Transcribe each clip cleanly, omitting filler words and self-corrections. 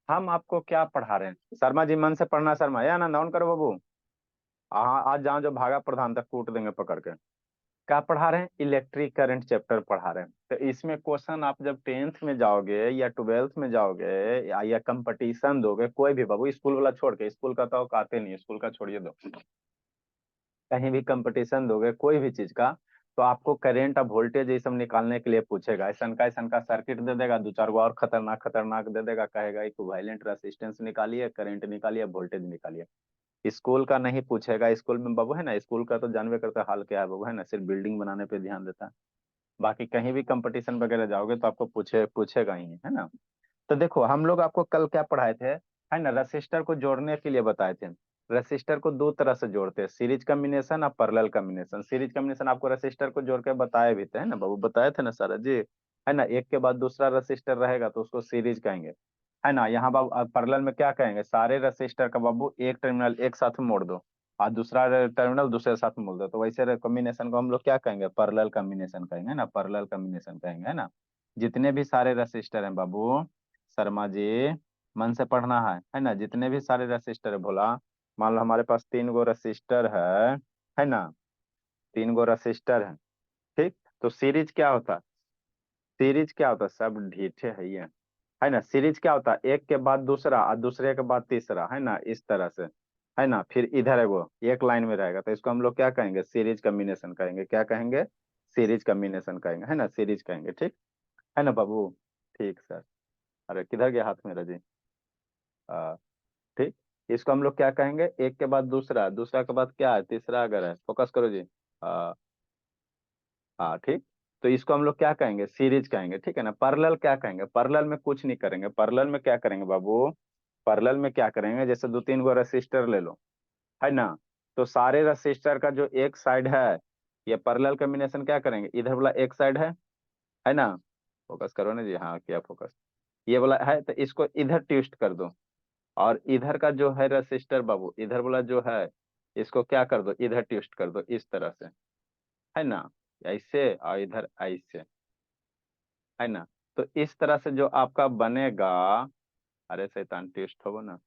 हम आपको क्या पढ़ा रहे हैं शर्मा जी? मन से पढ़ना शर्मा, या आनंद ऑन करो बाबू। हाँ, आज जहाँ जो भागा प्रधान तक कूट देंगे पकड़ के। क्या पढ़ा रहे हैं? इलेक्ट्रिक करंट चैप्टर पढ़ा रहे हैं। तो इसमें क्वेश्चन आप जब 10th में जाओगे या 12th में जाओगे या कंपटीशन दोगे, कोई भी बाबू, स्कूल वाला छोड़ के, स्कूल का तो औकाते नहीं, स्कूल का छोड़िए दो, कहीं भी कंपटीशन दोगे कोई भी चीज का, तो आपको करेंट और वोल्टेज ये सब निकालने के लिए पूछेगा। ऐसा का सर्किट दे देगा, दो चार गो और खतरनाक खतरनाक दे देगा, कहेगा इक्विवेलेंट रेसिस्टेंस निकालिए, करंट निकालिए, वोल्टेज निकालिए। स्कूल का नहीं पूछेगा। स्कूल में बाबू है ना, स्कूल का तो जानवे करते हाल क्या है बाबू, है ना, सिर्फ बिल्डिंग बनाने पे ध्यान देता है। बाकी कहीं भी कंपटीशन वगैरह जाओगे तो आपको पूछेगा ही, है ना। तो देखो हम लोग आपको कल क्या पढ़ाए थे, है ना, रेसिस्टर को जोड़ने के लिए बताए थे। रेसिस्टर को दो तरह से जोड़ते हैं, सीरीज कॉम्बिनेशन और पैरेलल कॉम्बिनेशन। सीरीज कॉम्बिनेशन आपको रेसिस्टर को जोड़ के बताए भी थे, है ना बाबू, बताए थे ना सारा जी, है ना। एक के बाद दूसरा रेसिस्टर रहेगा तो उसको सीरीज कहेंगे, है ना। यहाँ बाबू पैरेलल में क्या कहेंगे, सारे रेसिस्टर का बाबू एक टर्मिनल एक साथ मोड़ दो और दूसरा टर्मिनल दूसरे साथ मोड़ दो, तो वैसे कॉम्बिनेशन को हम लोग क्या कहेंगे, पैरेलल कॉम्बिनेशन कहेंगे, है ना, पैरेलल कॉम्बिनेशन कहेंगे, है ना। जितने भी सारे रेसिस्टर हैं बाबू, शर्मा जी, मन से पढ़ना है ना, जितने भी सारे रेसिस्टर है बोला। मान लो हमारे पास 3 गो रेसिस्टर है ना, 3 गो रेसिस्टर है, ठीक। तो सीरीज क्या होता है? सीरीज क्या होता है? सब ढीठे है ना। सीरीज क्या होता है? एक के बाद दूसरा और दूसरे के बाद तीसरा, है ना, इस तरह से, है ना। फिर इधर है वो एक लाइन में रहेगा, तो इसको हम लोग क्या कहेंगे, सीरीज कॉम्बिनेशन कहेंगे। क्या कहेंगे? सीरीज कॉम्बिनेशन कहेंगे, है ना, सीरीज कहेंगे, ठीक है ना बाबू। ठीक सर। अरे किधर गया हाथ मेरा जी? आ, ठीक। इसको हम लोग क्या कहेंगे, एक के बाद दूसरा, दूसरा के बाद क्या है, तीसरा अगर है, फोकस करो जी। आ, हाँ ठीक। तो इसको हम लोग क्या कहेंगे, सीरीज कहेंगे, ठीक है ना। पैरेलल क्या कहेंगे, पैरेलल में कुछ नहीं करेंगे। पैरेलल में क्या करेंगे बाबू, पैरेलल में क्या करेंगे, जैसे दो तीन गो रेसिस्टर ले लो, है ना। तो सारे रेसिस्टर का जो एक साइड है, ये पैरेलल कॉम्बिनेशन क्या करेंगे, इधर वाला एक साइड है ना। फोकस करो ना जी, हाँ किया फोकस। ये वाला है तो इसको इधर ट्विस्ट कर दो, और इधर का जो है रेसिस्टर बाबू, इधर वाला जो है, इसको क्या कर दो, इधर ट्विस्ट कर दो इस तरह से, है ना। ऐसे और इधर ऐसे, है ना। तो इस तरह से जो आपका बनेगा, अरे शैतान ट्विस्ट हो ना,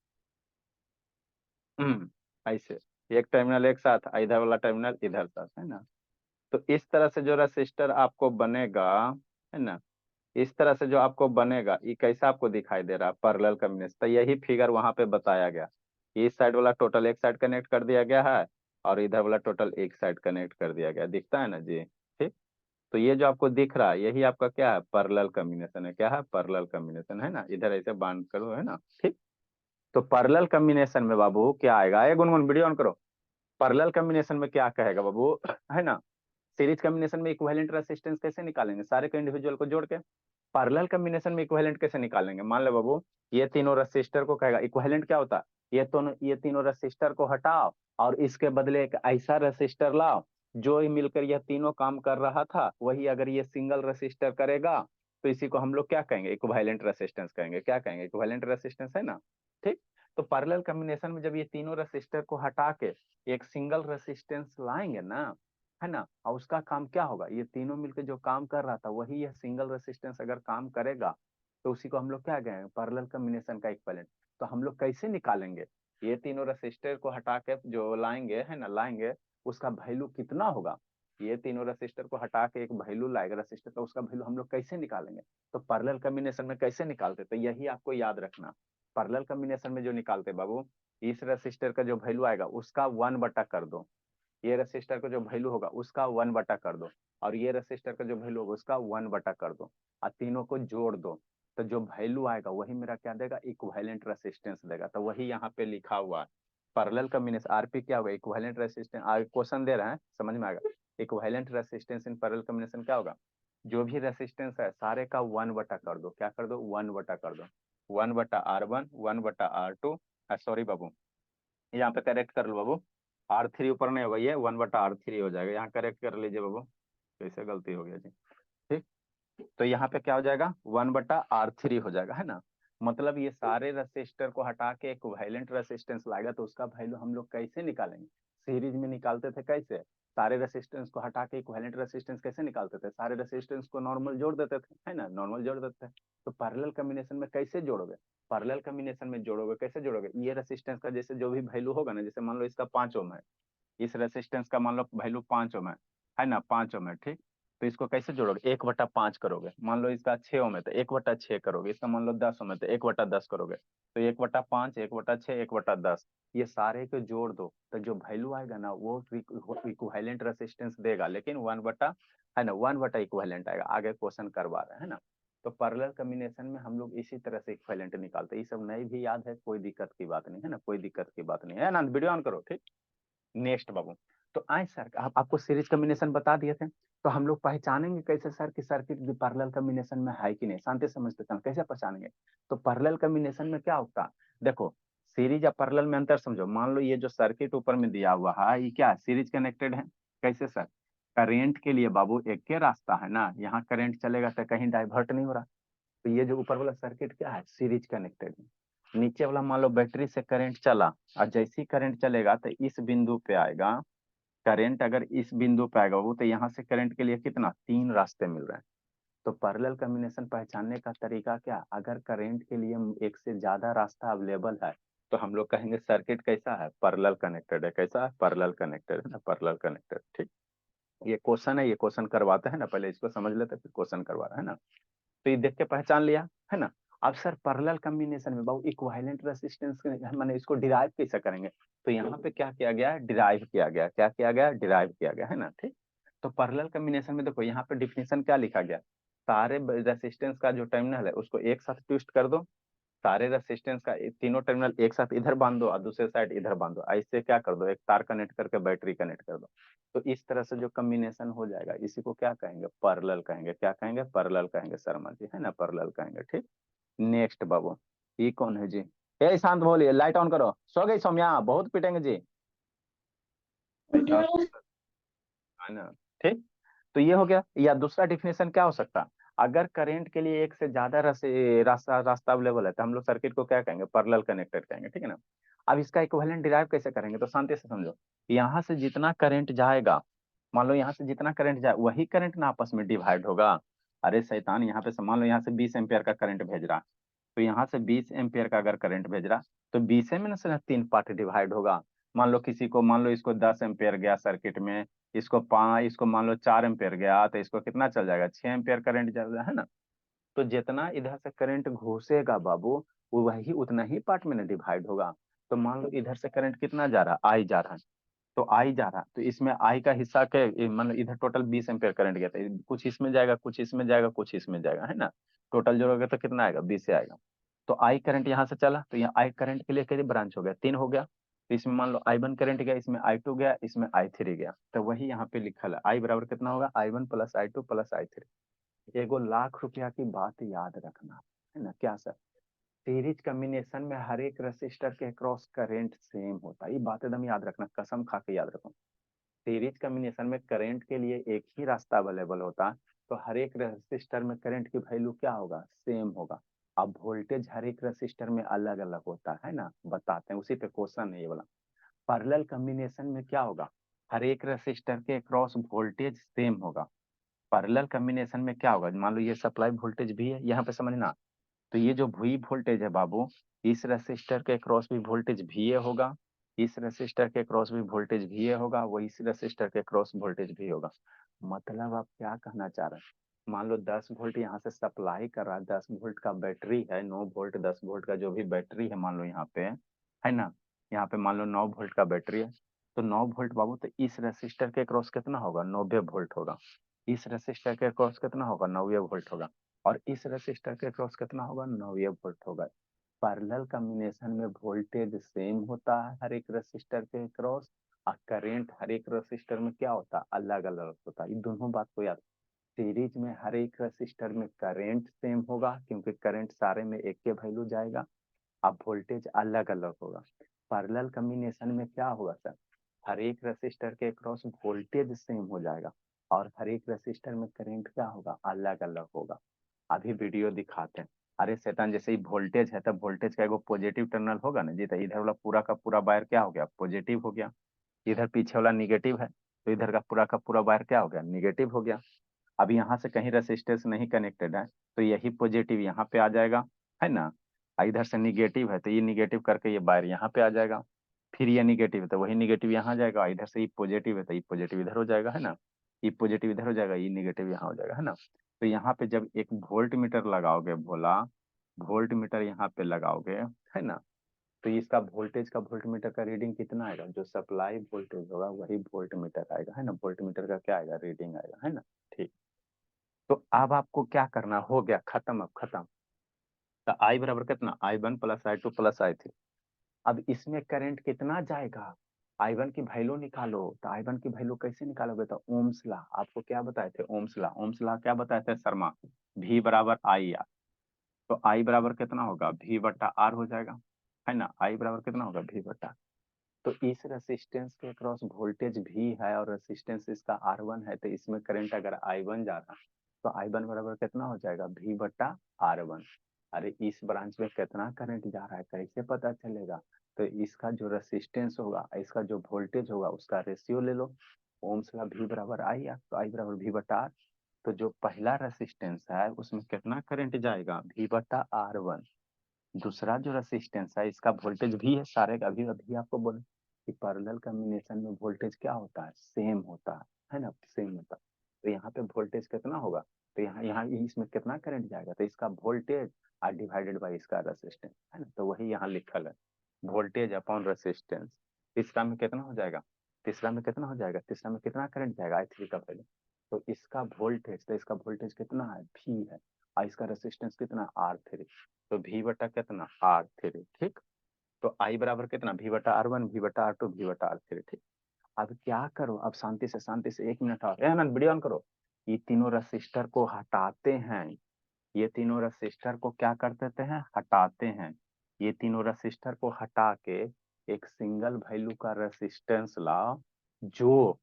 ऐसे, एक टर्मिनल एक साथ, इधर वाला टर्मिनल इधर साथ, है ना। तो इस तरह से जो रेसिस्टर आपको बनेगा, है ना, इस तरह से जो आपको बनेगा, ये कैसा आपको दिखाई दे रहा है, पैरेलल कॉम्बिनेशन। तो यही फिगर वहां पे बताया गया। इस साइड वाला टोटल एक साइड कनेक्ट कर दिया गया है, और इधर वाला टोटल एक साइड कनेक्ट कर दिया गया, दिखता है ना जी, ठीक। तो ये जो आपको दिख रहा है, यही आपका क्या है, पैरेलल कॉम्बिनेशन है। क्या है? पैरेलल कॉम्बिनेशन, है ना। इधर ऐसे बांध करो, है ना, ठीक। तो पैरेलल कॉम्बिनेशन में बाबू क्या आएगा, ये गुनगुन वीडियो ऑन करो। पैरेलल कॉम्बिनेशन में क्या कहेगा बाबू, है ना। सीरीज कॉम्बिनेशन में इक्विवेलेंट रेसिस्टेंस कैसे निकालेंगे, सारे के इंडिविजुअल को जोड़ के। पैरेलल कॉम्बिनेशन में इक्विवेलेंट कैसे निकालेंगे, मान लो बाबू, ये तीनों रेसिस्टर को कहेगा, इक्विवेलेंट क्या होता है, ये तीनों रेसिस्टर को हटाओ और इसके बदले एक ऐसा रेसिस्टर लाओ जो ही मिलकर यह तीनों काम कर रहा था, वही अगर ये सिंगल रेसिस्टर करेगा, तो इसी को हम लोग क्या कहेंगे, इक्विवेलेंट रेसिस्टेंस कहेंगे। क्या कहेंगे, इक्विवेलेंट रेसिस्टेंस, है ना, ठीक। तो पैरेलल कॉम्बिनेशन में जब ये तीनों रेसिस्टर को हटा के एक सिंगल रेसिस्टेंस लाएंगे ना, है ना, और उसका काम क्या होगा, ये तीनों मिलकर जो काम कर रहा था वही यह सिंगल रेसिस्टेंस अगर काम करेगा, तो उसी को हम लोग क्या कहेंगे, पैरेलल कॉम्बिनेशन का इक्विवेलेंट। तो हम लोग कैसे निकालेंगे, ये तीनों रेसिस्टर को हटा के जो लाएंगे, है ना, लाएंगे, उसका वैल्यू कितना होगा। ये तीनों रेसिस्टर को हटा के एक वैल्यू लाएगा रेसिस्टर का, उसका वैल्यू हम लोग कैसे निकालेंगे। तो पैरेलल कॉम्बिनेशन में कैसे निकालते, तो यही आपको याद रखना। पैरेलल कॉम्बिनेशन में जो निकालते बाबू, इस रेसिस्टर का जो वैल्यू आएगा उसका 1 बटा कर दो, ये रेसिस्टर का जो वैल्यू होगा उसका 1 बटा कर दो, और ये रेसिस्टर का जो वैल्यू होगा उसका 1 बटा कर दो, और तीनों को जोड़ दो। तो जो वैल्यू आएगा वही मेरा क्या देगा, इक्विवेलेंट रेसिस्टेंस देगा। तो वही यहाँ पे लिखा हुआ है, पैरेलल कॉम्बिनेशन, आरपी क्या होगा, इक्विवेलेंट रेसिस्टेंस। आगे क्वेश्चन दे रहे हैं, समझ में आएगा। Equivalent resistance in parallel combination क्या होगा, जो भी रेसिस्टेंस है सारे का 1 बटा कर दो, क्या कर दो, 1 बटा कर दो। 1 बटा R1, 1 बटा R2, सॉरी बाबू, यहाँ पे करेक्ट कर लो बाबू, R3 ऊपर नहीं होगा, ये 1 बटा R3 हो जाएगा, यहाँ करेक्ट कर लीजिए बाबू, कैसे गलती हो गया जी, ठीक। तो यहाँ पे क्या हो जाएगा, 1 बटा R3 हो जाएगा, है ना। मतलब ये सारे रेसिस्टर को हटा के एक वायलेंट रेसिस्टेंस लाएगा, तो उसका वैल्यू हम लोग कैसे निकालेंगे, सीरीज में निकालते थे कैसे, सारे रेसिस्टेंस को हटा के इक्विवेलेंट रेसिस्टेंस कैसे निकालते थे, सारे रेसिस्टेंस को नॉर्मल जोड़ देते थे, है ना, नॉर्मल जोड़ देते थे। तो पैरेलल कॉम्बिनेशन में कैसे जोड़ोगे, पैरेलल कॉम्बिनेशन में जोड़ोगे कैसे जोड़ोगे, ये रेसिस्टेंस का जैसे जो भी वैल्यू होगा ना, जैसे मान लो इसका 5 ओम है, इस रेसिस्टेंस का मान लो वैल्यू 5 ओम है ना, 5 ओम है, ठीक। तो इसको कैसे जोड़ोगे, 1/5 करोगे। मान लो इसका 6 ओम है तो 1/6 करोगे। इसका मान लो 10 ओम है तो 1/10 करोगे। तो 1/5, 1/6, 1/10, ये सारे को जोड़ दो तो जो वैल्यू आएगा ना वो इक्विवेलेंट रेसिस्टेंस देगा, लेकिन 1 है ना, 1 इक्विवेलेंट आएगा। आगे क्वेश्चन करवा रहे हैं ना। तो पैरेलल कॉम्बिनेशन में हम लोग इसी तरह से इक्विवेलेंट निकालते हैं। ये सब नहीं भी याद है, कोई दिक्कत की बात नहीं है ना, कोई दिक्कत की बात नहीं है ना। वीडियो ऑन करो, ठीक। नेक्स्ट बाबू, तो आए सर, आपको सीरीज कॉम्बिनेशन बता दिए थे, तो हम लोग पहचानेंगे कैसे सर कि सर्किट भी पैरेलल कॉम्बिनेशन में है कि नहीं, शांति समझते हैं कैसे पहचानेंगे। तो पैरेलल कॉम्बिनेशन में क्या होता है, देखो सीरीज या पैरेलल में अंतर समझो। मान लो ये जो सर्किट ऊपर में दिया हुआ है, ये क्या सीरीज कनेक्टेड है, कैसे सर, करेंट के लिए बाबू एक के रास्ता है ना, यहाँ करंट चलेगा तो कहीं डाइवर्ट नहीं हो रहा। तो ये जो ऊपर वाला सर्किट क्या है, सीरीज कनेक्टेड है। नीचे वाला मान लो बैटरी से करंट चला, और जैसे ही करंट चलेगा तो इस बिंदु पे आएगा करंट। अगर इस बिंदु पे आएगा वो, तो यहाँ से करंट के लिए कितना, 3 रास्ते मिल रहे हैं। तो पैरेलल कॉम्बिनेशन पहचानने का तरीका क्या, अगर करंट के लिए एक से ज्यादा रास्ता अवेलेबल है तो हम लोग कहेंगे सर्किट कैसा है, पैरेलल कनेक्टेड है। कैसा है, पैरेलल कनेक्टेड है ना, पैरेलल कनेक्टेड, ठीक। ये क्वेश्चन है, ये क्वेश्चन करवाते हैं ना, पहले इसको समझ लेते फिर क्वेश्चन करवा रहे हैं ना। तो ये देख के पहचान लिया है ना। अब सर पैरेलल कॉम्बिनेशन में बाबू इक्विवेलेंट रेसिस्टेंस माने इसको डिराइव कैसे करेंगे। तो यहाँ पे क्या किया गया, डिराइव किया गया, क्या किया गया, डिराइव किया गया, है ना, ठीक। तो पैरेलल कॉम्बिनेशन में देखो यहाँ पे डिफिनेशन क्या लिखा गया, सारे रेसिस्टेंस का जो टर्मिनल है उसको एक साथ ट्विस्ट कर दो, सारे रेसिस्टेंस का तीनों टर्मिनल एक साथ इधर बांध दो और दूसरे साइड इधर बांध दो। ऐसे क्या कर दो, एक तार कनेक्ट करके बैटरी कनेक्ट कर दो। तो इस तरह से जो कॉम्बिनेशन हो जाएगा इसी को क्या कहेंगे, पैरेलल कहेंगे। क्या कहेंगे, पैरेलल कहेंगे शर्मा जी, है ना, पैरेलल कहेंगे, ठीक। नेक्स्ट बाबू, ये कौन है जी, ए शांत बोलिए, लाइट ऑन करो, सो गई सौम्या, बहुत पिटेंगे जी, है ना, ठीक। तो ये हो गया। या दूसरा डिफिनेशन क्या हो सकता, अगर करंट के लिए एक से ज्यादा रास्ता रास्ता अवेलेबल है तो हम लोग सर्किट को क्या कहेंगे, पैरेलल कनेक्टेड कहेंगे, ठीक है ना। अब इसका इक्विवेलेंट डिराइव कैसे करेंगे, तो शांति से समझो। यहाँ से जितना करंट जाएगा, मान लो यहाँ से जितना करंट जाए वही करंट ना आपस में डिवाइड होगा। अरे शैतान, यहाँ पे मान लो यहाँ से 20 एम्पियर का करंट भेज रहा, तो यहाँ से 20 एम्पियर का अगर करंट भेज रहा तो 20 में से ना 3 पार्ट डिवाइड होगा। मान लो किसी को, मान लो इसको 10 एम्पियर गया सर्किट में, इसको मान लो 4 एम्पियर गया, तो इसको कितना चल जाएगा, 6 एम्पियर करंट चल रहा है ना। तो जितना इधर से करंट घुसेगा बाबू, वो वही उतना ही पार्ट में ना डिवाइड होगा। तो मान लो इधर से करंट कितना जा रहा है, आई जा रहा है, तो आई जा रहा है, तो इसमें आई का हिस्सा के मान लो इधर टोटल 20 एम्पियर करंट गया था, कुछ इसमें जाएगा, कुछ इसमें जाएगा, कुछ इसमें जाएगा, है ना। टोटल जोड़ोगे तो कितना आएगा, 20 से आएगा। तो आई करंट यहाँ से चला, तो यहाँ आई करंट के लिए कितने ब्रांच हो गया, 3 हो गया। तो इसमें मान लो I1 करंट गया, इसमें I2 गया, इसमें I3 गया। तो वही यहाँ पे लिखा है, आई बराबर कितना होगा, I1 plus I2 plus I3। एगो लाख रुपया की बात याद रखना, है ना, क्या सर, सीरीज कॉम्बिनेशन में हर एक रेसिस्टर के क्रॉस करंट सेम होता है। ये बात एकदम याद रखना, कसम खा के याद रखो। सीरीज कॉम्बिनेशन में करंट के लिए एक ही रास्ता अवेलेबल होता है, तो हर एक रेसिस्टर में करंट की वैल्यू क्या होगा, सेम होगा। अब वोल्टेज हर एक रेसिस्टर में अलग अलग होता है ना, बताते हैं, उसी पे क्वेश्चन है ये वाला। पैरेलल कॉम्बिनेशन में क्या होगा, हर एक रेसिस्टर के क्रॉस वोल्टेज सेम होगा। पैरेलल कॉम्बिनेशन में क्या होगा, मान लो ये सप्लाई वोल्टेज भी है, यहाँ पे समझना। तो ये जो वी वोल्टेज है बाबू, इस रेसिस्टर के क्रॉस भी वोल्टेज वी होगा, इस रेसिस्टर के क्रॉस भी वोल्टेज वी होगा, वो इस रेसिस्टर के क्रॉस वोल्टेज भी होगा। मतलब आप क्या कहना चाह रहे हैं, मान लो 10 वोल्ट यहाँ से सप्लाई कर रहा है, 10 वोल्ट का बैटरी है, 9 वोल्ट 10 वोल्ट का जो भी बैटरी है मान लो यहाँ पे, है ना, यहाँ पे मान लो 9 वोल्ट का बैटरी है। तो 9 वोल्ट बाबू, तो इस रेसिस्टर के क्रॉस कितना होगा, 90 वोल्ट होगा। इस रेसिस्टर के क्रॉस कितना होगा, 90 वोल्ट होगा। और इस रेसिस्टर के क्रॉस कितना होगा, 90 वोल्ट होगा। पैरेलल कॉम्बिनेशन में वोल्टेज सेम होता है हर एक रेसिस्टर के क्रॉस, और करंट हर एक रेसिस्टर में क्या होता है, अलग अलग होता है। ये दोनों बात को याद। सीरीज में हर एक रेसिस्टर में करंट सेम होगा, क्योंकि करंट सारे में एक के वैल्यू जाएगा। अब वोल्टेज अलग अलग होगा। पैरेलल कॉम्बिनेशन में क्या होगा सर, हर एक रेसिस्टर के क्रॉस वोल्टेज सेम हो जाएगा, और हर एक रेसिस्टर में करंट क्या होगा, अलग अलग होगा। अभी वीडियो दिखाते हैं। अरे शैतान, जैसे ही वोल्टेज है तब वोल्टेज का एगो पॉजिटिव टर्मिनल होगा ना जी, तो इधर वाला पूरा का पूरा वायर क्या हो गया, पॉजिटिव हो गया, इधर पीछे वाला निगेटिव है। तो इधर का पूरा वायर क्या हो गया, निगेटिव हो गया। अब यहाँ से कहीं रेसिस्टेंस नहीं कनेक्टेड है तो यही पॉजिटिव यहाँ पे आ जाएगा, है ना। इधर से निगेटिव है तो ये निगेटिव करके ये वायर यहाँ पे आ जाएगा। फिर ये निगेटिव है तो वही निगेटिव यहाँ जाएगा। इधर से ये पॉजिटिव है तो ये पॉजिटिव इधर हो जाएगा, है ना। ये पॉजिटिव इधर हो जाएगा, ये निगेटिव यहाँ हो जाएगा, है ना। तो यहाँ पे जब एक वोल्ट मीटर लगाओगे भोला, वोल्ट मीटर यहाँ पे लगाओगे, है ना, तो इसका वोल्टेज का वोल्ट मीटर का रीडिंग कितना आएगा, जो सप्लाई वोल्टेज होगा वही वोल्ट मीटर आएगा, है ना। वोल्ट मीटर का क्या आएगा, रीडिंग आएगा, है ना। ठीक। तो अब आपको क्या करना, हो गया खत्म, अब खत्म। तो आई बराबर कितना, I1 plus I2 plus I3। अब इसमें करंट कितना जाएगा, I1 की वैल्यू निकालो। तो I1 की वैल्यू कैसे निकालोगे, तो ओम्स लॉ, आपको क्या बताए थे, ओम्स लॉ। ओम्स लॉ क्या बताए थे शर्मा, V बराबर आई आर। तो I बराबर कितना होगा, V बट्टा आर हो जाएगा, है ना। I बराबर कितना होगा, V बट्टा। तो इस रेसिस्टेंस के क्रॉस वोल्टेज भी है और रेसिस्टेंस इसका R1 है, तो इसमें करंट अगर I1 जा रहा तो I1 बराबर कितना हो जाएगा, V बट्टा R1। अरे इस ब्रांच में कितना करंट जा रहा है कैसे पता चलेगा, तो इसका जो रेसिस्टेंस होगा, इसका जो वोल्टेज होगा, उसका रेशियो ले लो। ओम्स लॉ V बराबर आई आर, तो आई बराबर V बट्टा आर। तो जो पहला रेसिस्टेंस है उसमें कितना करंट जाएगा, V बट्टा R1। दूसरा जो रेसिस्टेंस है इसका वोल्टेज भी है, सारे का अभी अभी आपको बोले कि पैरेलल कॉम्बिनेशन में वोल्टेज क्या होता है, सेम होता है ना, सेम होता है। तो यहाँ पे वोल्टेज कितना होगा, तो यहाँ यहाँ इसमें कितना करंट जाएगा, तो इसका वोल्टेज आर डिवाइडेड बाई इसका रेसिस्टेंस, है ना। तो वही यहाँ लिखल है, वोल्टेज अपॉन रेसिस्टेंस। तीसरा में कितना हो जाएगा, तीसरा में कितना हो जाएगा, तीसरा में कितना करंट जाएगा, I3 का वैल्यू। तो इसका वोल्टेज, तो इसका वोल्टेज कितना है, V है, और इसका रेसिस्टेंस कितना, R3। तो V बटा कितना, R3। ठीक। तो I बराबर कितना, V बटा R1, V बटा R2, V बटा R3। ठीक। अब क्या करो, अब शांति से 1 मिनट और आनंद वीडियो ऑन करो। ये तीनों रसिस्टर को हटाते हैं, ये तीनों रसिस्टर को क्या कर देते हैं, हटाते हैं। ये तीनों रसिस्टर को हटा के एक सिंगल वैल्यू का रेसिस्टेंस लाओ, जो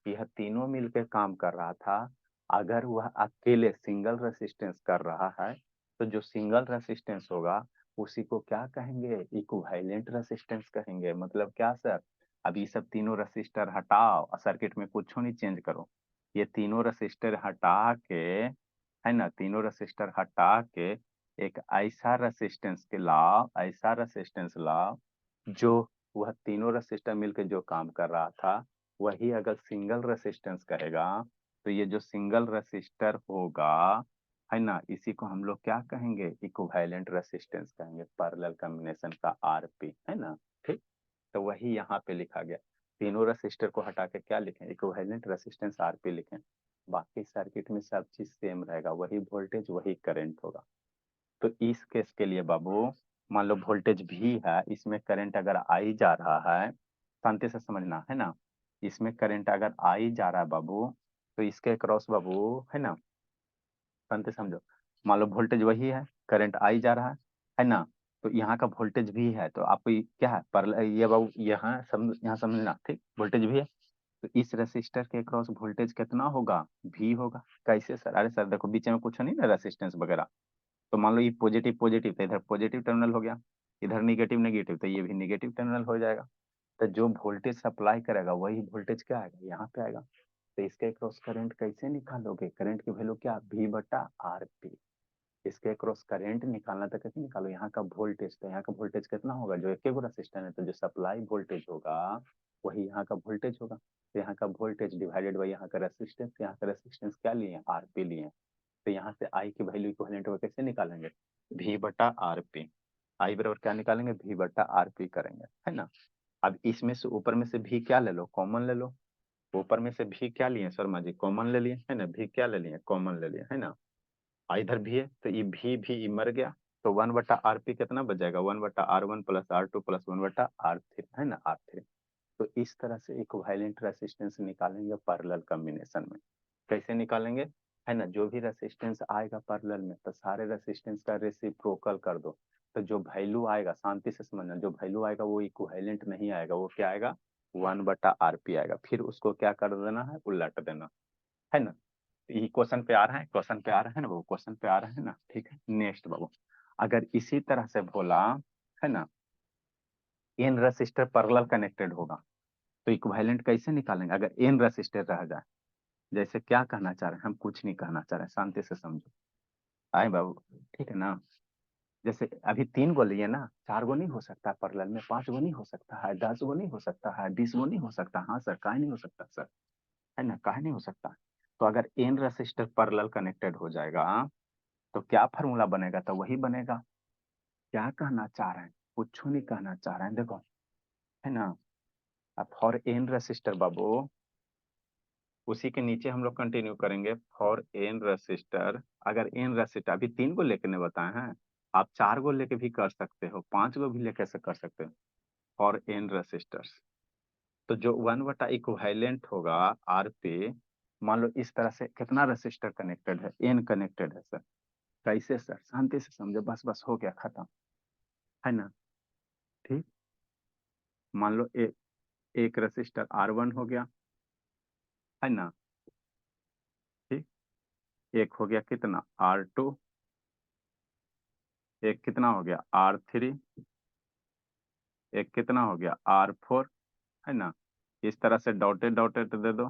यह तीनों मिलकर काम कर रहा था। अगर वह अकेले सिंगल रेसिस्टेंस कर रहा है तो जो सिंगल रेसिस्टेंस होगा उसी को क्या कहेंगे, इक्विवेलेंट रेसिस्टेंस कहेंगे। मतलब क्या सर, अब ये सब तीनों रेसिस्टर हटाओ और सर्किट में कुछ नहीं चेंज करो। ये तीनों रेसिस्टर हटा के, है ना, तीनों रेसिस्टर हटा के एक ऐसा रेसिस्टेंस के लाओ, ऐसा रेसिस्टेंस लाओ जो वह तीनों रेसिस्टर मिलकर जो काम कर रहा था वही अगर सिंगल रेसिस्टेंस कहेगा तो ये जो सिंगल रेसिस्टर होगा, है ना, इसी को हम लोग क्या कहेंगे, इक्विवेलेंट रेसिस्टेंस कहेंगे, पैरेलल कॉम्बिनेशन का आरपी, है ना। ठीक। तो वही यहाँ पे लिखा गया, तीनों रेसिस्टर को हटा के क्या लिखें, इक्विवेलेंट रेसिस्टेंस आरपी लिखें। बाकी सर्किट में सब चीज सेम रहेगा, वही वोल्टेज वही करंट होगा। तो इस केस के लिए बाबू, मान लो वोल्टेज भी है, इसमें करंट अगर आई जा रहा है, शांति से समझना, है ना। इसमें करंट अगर आई जा रहा है बाबू, तो इसके क्रॉस बाबू, है ना, शांति समझो। मान लो वोल्टेज वही है, करंट आई जा रहा है ना। तो यहाँ का वोल्टेज भी है, तो आपको क्या है पर ये बाबू, यहाँ समझना, ठीक, वोल्टेज भी है। तो इस रेसिस्टर के क्रॉस वोल्टेज कितना होगा, भी होगा। कैसे सर, अरे सर देखो बीच में कुछ नहीं ना रेसिस्टेंस वगैरह। तो मान लो ये पॉजिटिव पॉजिटिव, तो इधर पॉजिटिव टर्मिनल हो गया, इधर निगेटिव नेगेटिव, तो ये भी निगेटिव टर्मिनल हो जाएगा। तो जो वोल्टेज सप्लाई करेगा वही वोल्टेज क्या आएगा, यहाँ पे आएगा। तो इसके क्रॉस करंट कैसे निकालोगे, करंट की वैल्यू क्या, V बटा आर पी। इसके क्रॉस करंट निकालना तो कैसे निकालो, यहाँ का वोल्टेज, तो यहाँ का वोल्टेज कितना होगा, जो एक रेसिस्टर है तो जो सप्लाई वोल्टेज होगा वही यहाँ का वोल्टेज होगा। तो यहाँ का वोल्टेज डिवाइडेड बाई यहाँ का रेसिस्टेंस, यहाँ का रेसिस्टेंस क्या लिए, आरपी लिए। तो यहाँ से आई की वैल्यू इक्विवेलेंट कैसे निकालेंगे, V बटा आर पी। आई बराबर क्या निकालेंगे, V बटा आर पी करेंगे, है ना। अब इसमें से ऊपर में से भी क्या ले लो, कॉमन ले लो। ऊपर में से भी क्या लिए शर्मा जी, कॉमन ले लिए, है ना, भी क्या ले लिए, कॉमन ले लिए, है ना। इधर भी है तो ये भी मर गया। तो 1/RP कितना बच जाएगा, 1/R1 plus R2 plus 1/R3, है ना, R3। तो इस तरह से इक्विवेलेंट रेसिस्टेंस निकालेंगे पैरेलल कॉम्बिनेशन में। कैसे निकालेंगे, है ना, जो भी रेसिस्टेंस आएगा पैरेलल में तो सारे रेसिस्टेंस का रेसिप्रोकल कर दो। तो जो वैल्यू आएगा, शांति से समझना, जो वैल्यू आएगा वो इक्विवेलेंट नहीं आएगा, वो क्या आएगा, 1/RP आएगा। फिर उसको क्या कर देना है, उलट देना, है ना। ये क्वेश्चन पे आ रहा है, क्वेश्चन पे आ रहा है ना वो, क्वेश्चन पे आ रहा है ना। ठीक है, नेक्स्ट बाबू, अगर इसी तरह से बोला, है ना, इन रेसिस्टर पैरेलल कनेक्टेड होगा तो इक्विवेलेंट कैसे निकालेंगे अगर n रेसिस्टर रह जाए? जैसे क्या कहना चाह रहे हैं हम? कुछ नहीं कहना चाह रहे हैं, शांति से समझो। आए बाबू, ठीक है ना? जैसे अभी 3 गो लिए ना, 4 गो नहीं हो सकता पैरेलल में, 5 गो नहीं हो सकता है, 10 गो नहीं हो सकता है, 20 गो नहीं हो सकता। हाँ सर, काहे नहीं हो सकता सर? है ना, काहे नहीं हो सकता? तो अगर n रेसिस्टर पैरेलल कनेक्टेड हो जाएगा तो क्या फार्मूला बनेगा? तो वही बनेगा। क्या कहना चाह रहे हैं? कुछ नहीं कहना चाह रहे हैं, देखो, है ना? अब फॉर n रेसिस्टर बाबू, उसी के नीचे हम लोग कंटिन्यू करेंगे। फॉर n रेसिस्टर, अगर n रेसिस्टर अभी 3 गो लेके नहीं बताए हैं, आप 4 गो लेके भी कर सकते हो, 5 गो भी लेके से कर सकते हो। फॉर n रेसिस्टर्स, तो जो 1 बटा इक्विवेलेंट होगा आर पे, मान लो इस तरह से कितना रेसिस्टर कनेक्टेड है? n कनेक्टेड है सर। कैसे सर? शांति से समझो, बस बस हो गया, खत्म, है ना? ठीक, मान लो एक रेसिस्टर R1 हो गया, है ना? ठीक, एक हो गया कितना? R2, एक कितना हो गया? R3, एक कितना हो गया? R4, है ना? इस तरह से डॉटेड डॉटेड दे दो,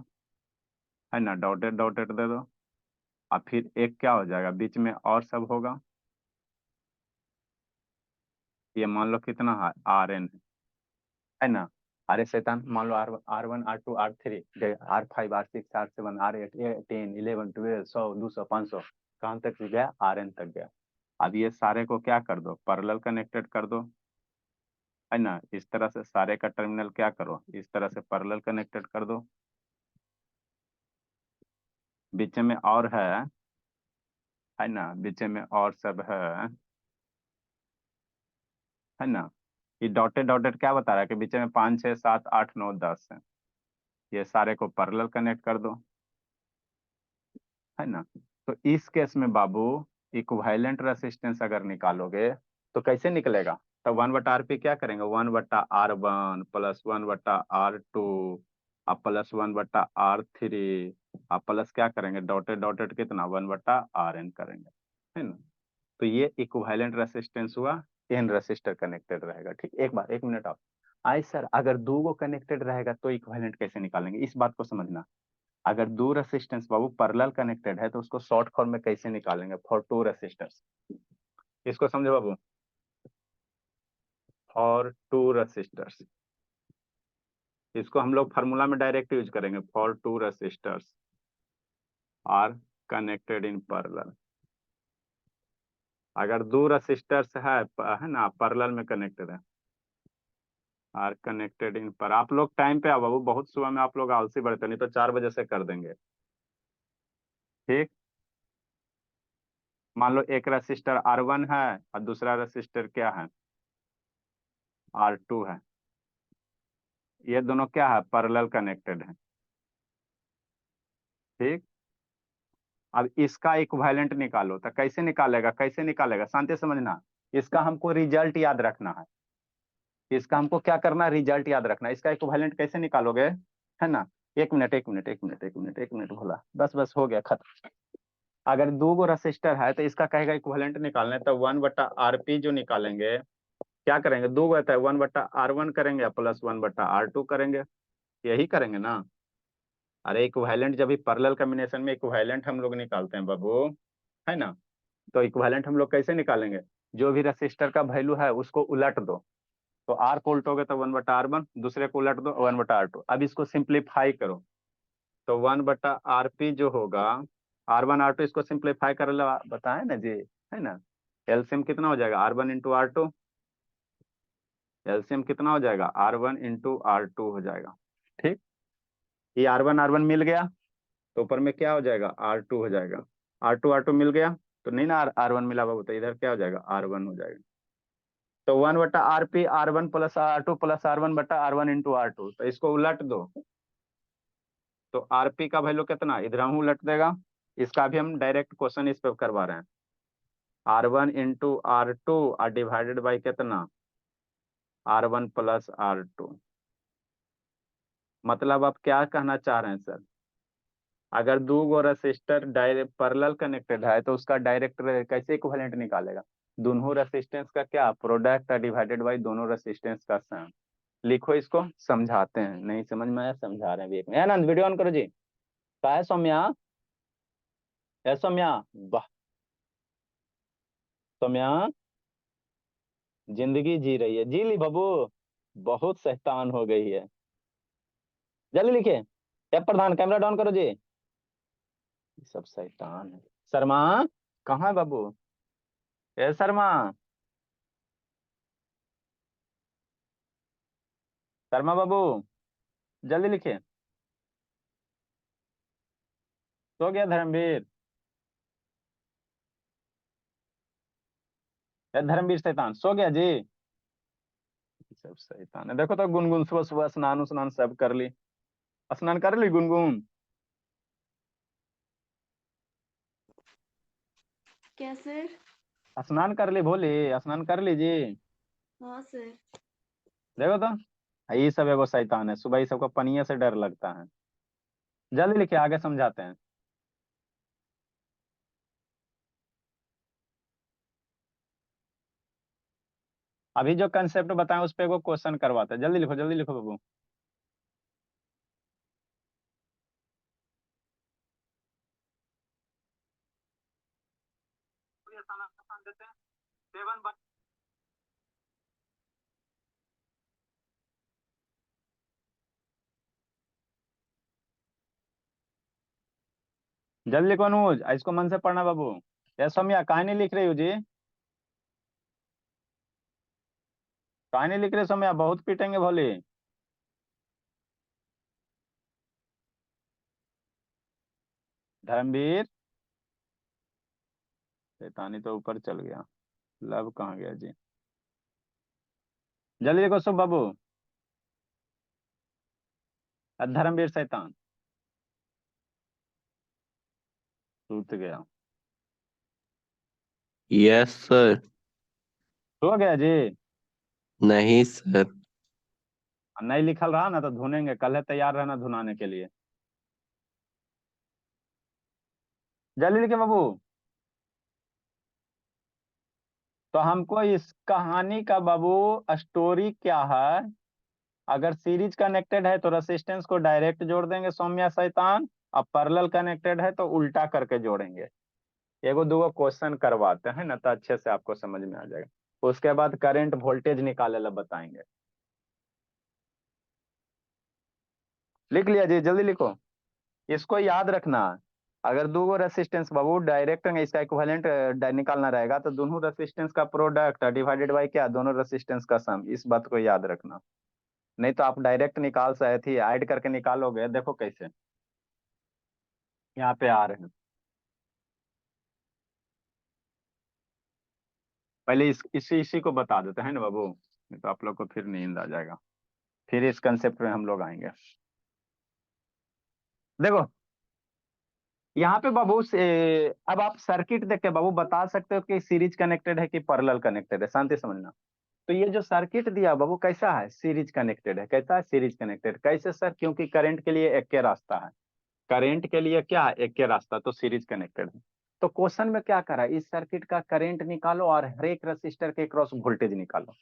है ना? डॉटेड डॉटेड दे दो। और फिर एक क्या हो जाएगा बीच में और सब होगा, ये मान लो कितना है? Rn, है ना? अरे शैतान, मान लो R1 R2 R3 R5 R6 R7 R8 10 11 12 100 200 500, कहाँ तक गया? Rn तक गया। अब ये सारे को क्या कर दो? पैरेलल कनेक्टेड कर दो, है ना? इस तरह से सारे का टर्मिनल क्या करो? इस तरह से पैरेलल कनेक्टेड कर दो। बीच में और है ना? बीच में और सब है ना? ये डॉटेड डॉटेड क्या बता रहा है कि बीच में 5 6 7 8 9 10 है। ये सारे को पैरेलल कनेक्ट कर दो, है ना? तो इस केस में बाबू, इक्विवेलेंट रेसिस्टेंस अगर निकालोगे तो कैसे निकलेगा? तो 1/R पे क्या करेंगे? 1/R1 प्लस 1/R2 अब प्लस 1/R3 अब प्लस क्या करेंगे? डॉटेड डॉटेड कितना? 1/Rn करेंगे, है ना? तो ये इक्विवेलेंट रेसिस्टेंस हुआ, n रेसिस्टर कनेक्टेड रहेगा। ठीक, एक बार, एक मिनट आप। आई सर, अगर दो गो कनेक्टेड रहेगा तो इक्विवेलेंट कैसे निकालेंगे? इस बात को समझना। अगर दो रेसिस्टेंस बाबू पैरेलल कनेक्टेड है तो उसको शॉर्ट फॉर्म में कैसे निकालेंगे? फॉर टू रेसिस्टर्स, इसको समझो बाबू। फॉर टू रेसिस्टर्स, इसको हम लोग फार्मूला में डायरेक्ट यूज करेंगे। For two resistors are connected in parallel, अगर दो रेसिस्टर्स है ना, पैरेलल में कनेक्टेड है, आर कनेक्टेड इन पर। आप लोग टाइम पे आओ बाबू, बहुत सुबह में आप लोग आलसी बढ़ते, नहीं तो 4 बजे से कर देंगे। ठीक, मान लो एक रेसिस्टर R1 है और दूसरा रेसिस्टर क्या है? R2 है। ये दोनों क्या है? पैरेलल कनेक्टेड है। ठीक, अब इसका इक्विवेलेंट निकालो, तो कैसे निकालेगा? कैसे निकालेगा? शांति से समझना। इसका हमको रिजल्ट याद रखना है। इसका हमको क्या करना है? रिजल्ट याद रखना है। इसका इक्विवेलेंट कैसे निकालोगे, है ना? एक मिनट एक मिनट एक मिनट एक मिनट एक मिनट भोला, बस बस हो गया, खत्म। अगर दो गो रेसिस्टर है तो इसका कहेगा इक्विवेलेंट निकालना है, तो 1/Rp जो निकालेंगे, क्या करेंगे? दो गो है 1/R1 करेंगे प्लस 1/R2 करेंगे, यही करेंगे ना? अरे इक्विवेलेंट जब भी पैरेलल कॉम्बिनेशन में इक्विवेलेंट हम लोग निकालते हैं बाबू, है ना? तो इक्विवेलेंट हम लोग कैसे निकालेंगे? जो भी रेसिस्टर का वैल्यू है उसको उलट दो। तो आर को उल्टोगे तो 1/R1, दूसरे को उलट दो 1/R2। अब इसको सिंप्लीफाई करो, तो 1/Rp जो होगा, R1 R2, इसको सिंप्लीफाई कर लो, बताए ना जी, है ना? एलसीएम कितना हो जाएगा? R1 इंटू R2, एलसीएम कितना हो जाएगा? R1 इंटू R2 हो जाएगा। ठीक, ये R1 मिल गया तो ऊपर में क्या हो जाएगा? R2 हो जाएगा। R2 मिल गया तो नहीं ना, R1 मिला बाबू, तो इधर क्या हो जाएगा? R1 हो जाएगा। तो 1/Rp R1 plus R2 plus R1/R1 into R2, तो इसको उलट दो, तो Rp का वैल्यू कितना? इधर हम उलट देगा। इसका भी हम डायरेक्ट क्वेश्चन इस पे करवा रहे हैं। R1 इंटू R2 और डिवाइडेड बाई कितना? R1 plus R2। मतलब आप क्या कहना चाह रहे हैं सर? अगर दो गो रेसिस्टर डायरेक्ट पैरेलल कनेक्टेड है तो उसका डायरेक्ट कैसे इक्विवेलेंट निकालेगा? दोनों रेसिस्टेंस का क्या प्रोडक्ट है डिवाइडेड बाई दोनों रेसिस्टेंस का सम। लिखो इसको, समझाते हैं, नहीं समझ में आया समझा रहे हैं भी एक में। आनंद वीडियो ऑन करो जी। क्या है सौम्या? है सौम्या? वाह। सौम्या जिंदगी जी रही है, जी ली बाबू। बहुत शैतान हो गई है। जल्दी लिखे। क्या प्रधान, कैमरा डाउन करो जी। ये सब शैतान है। शर्मा कहाँ है बाबू? ए शर्मा, शर्मा बाबू जल्दी लिखे। सो गया धर्मवीर? ए धर्मवीर शैतान सो गया जी? ये सब शैतान है। देखो तो गुनगुन सुबह सुबह स्नान स्नान सब कर ली। स्नान कर ली गुनगुन? क्या सर? स्नान कर ली भोली? स्नान कर ली जी? हाँ सर। देखो तो, ये सब एगो शैतान है, सुबह ही सबको पनिया से डर लगता है। जल्दी लिखिए, आगे समझाते हैं। अभी जो कंसेप्ट बताएं उस पे एगो क्वेश्चन करवाते हैं। जल्दी लिखो, जल्दी लिखो बाबू। जल्दी लिखो अनुज, इसको मन से पढ़ना बाबू। ये सौम्या कहानी लिख रही हो जी? कहानी लिख रहे सौम्या, बहुत पीटेंगे भोली। धर्मवीर शैतानी तो ऊपर चल गया। लव कहाँ गया जी? जल्दी लिखो शुभ बाबू। धर्मवीर शैतान टूट गया। Yes sir. सो गया जी? नहीं सर। नहीं लिखल रहा ना तो धुनेंगे, कल है तैयार रहना धुनाने के लिए। जल्दी लिखे बाबू। तो हमको इस कहानी का बाबू स्टोरी क्या है? अगर सीरीज कनेक्टेड है तो रेसिस्टेंस को डायरेक्ट जोड़ देंगे सौम्या शैतान। अब पैरेलल कनेक्टेड है तो उल्टा करके जोड़ेंगे। एगो दूगो क्वेश्चन करवाते हैं ना, तो अच्छे से आपको समझ में आ जाएगा। उसके बाद करंट वोल्टेज निकाले ला बताएंगे। लिख लिया जी? जल्दी लिखो। इसको याद रखना, अगर दो रेसिस्टेंस बाबू डायरेक्ट इसका इक्विवेलेंट निकालना रहेगा तो दोनों रेसिस्टेंस का प्रोडक्ट डिवाइडेड बाय क्या, दोनों रेसिस्टेंस का सम। इस बात को याद रखना, नहीं तो आप डायरेक्ट निकाल सकते थी, ऐड करके निकालोगे। देखो कैसे यहाँ पे आ रहे हैं। पहले इसी को बता देते हैं ना बाबू, नहीं तो आप लोग को फिर नींद आ जाएगा। फिर इस कंसेप्ट में हम लोग आएंगे। देखो यहाँ पे बाबू से, अब आप सर्किट देख के बाबू बता सकते हो कि सीरीज कनेक्टेड है कि पैरेलल कनेक्टेड है। शांति समझना। तो ये जो सर्किट दिया बाबू कैसा है? सीरीज कनेक्टेड है। कैसा है? Series connected. कैसे सर? क्योंकि करंट के लिए एक के रास्ता है। करंट के लिए क्या है? एक के रास्ता, तो सीरीज कनेक्टेड है। तो क्वेश्चन में क्या करा, इस सर्किट का करंट निकालो और हर एक रेसिस्टर के क्रॉस वोल्टेज निकालो।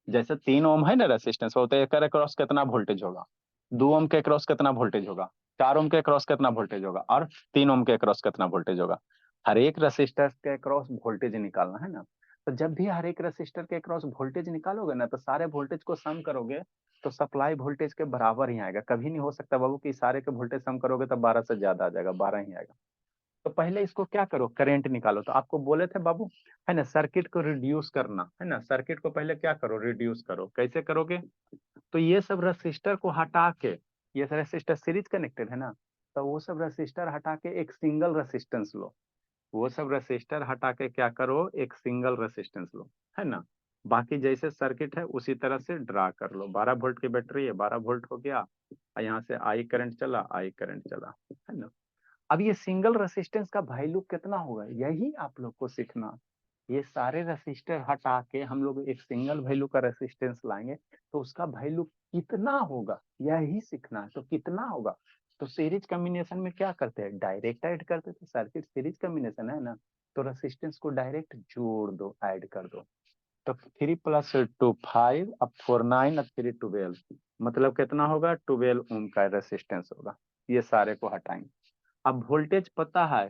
जैसे 3 ओम है ना रेसिस्टेंस, तो एक क्रॉस कितना वोल्टेज होगा? 2 ओम के क्रॉस कितना वोल्टेज होगा? 4 ओम के क्रॉस कितना वोल्टेज होगा? और 3 ओम के क्रॉस कितना वोल्टेज होगा? हर एक रेसिस्टर के क्रॉस वोल्टेज निकालना है ना। तो जब भी हर एक रेसिस्टर के क्रॉस वोल्टेज निकालोगे ना, तो सारे वोल्टेज को सम करोगे तो सप्लाई वोल्टेज के बराबर ही आएगा। कभी नहीं हो सकता बाबू कि सारे के वोल्टेज सम करोगे तो 12 से ज्यादा आ जाएगा, 12 ही आएगा। तो पहले इसको क्या करो, करंट निकालो। तो आपको बोले थे बाबू, है ना, सर्किट को रिड्यूस करना है ना। सर्किट को पहले क्या करो, रिड्यूस करो। कैसे करोगे? तो ये सब रेसिस्टर को हटा के, ये रेसिस्टर सीरीज कनेक्टेड है ना, तो वो सब रेसिस्टर हटा के एक सिंगल रेसिस्टेंस लो। वो सब रेसिस्टर हटा के क्या करो, एक सिंगल रेसिस्टेंस लो, है ना। बाकी जैसे सर्किट है उसी तरह से ड्रा कर लो। 12 वोल्ट की बैटरी है, 12 वोल्ट हो गया। यहाँ से आई करंट चला, आई करंट चला, है ना। अब ये सिंगल रेसिस्टेंस का वैल्यू कितना होगा, यही आप लोग को सीखना। ये सारे रेसिस्टर हटा के हम लोग एक सिंगल वैल्यू का रेसिस्टेंस लाएंगे, तो उसका वैल्यू कितना होगा यही सीखना है। तो कितना होगा? तो सीरीज कॉम्बिनेशन में क्या करते हैं, डायरेक्ट ऐड करते थे। सर्किट सीरीज कॉम्बिनेशन है ना, तो रेसिस्टेंस को डायरेक्ट जोड़ दो, ऐड कर दो। तो 3 + 2 5, अब 4 9 और 3 12, मतलब कितना होगा 12 ओम का रेसिस्टेंस होगा। ये सारे को हटाएंगे। अब वोल्टेज पता है,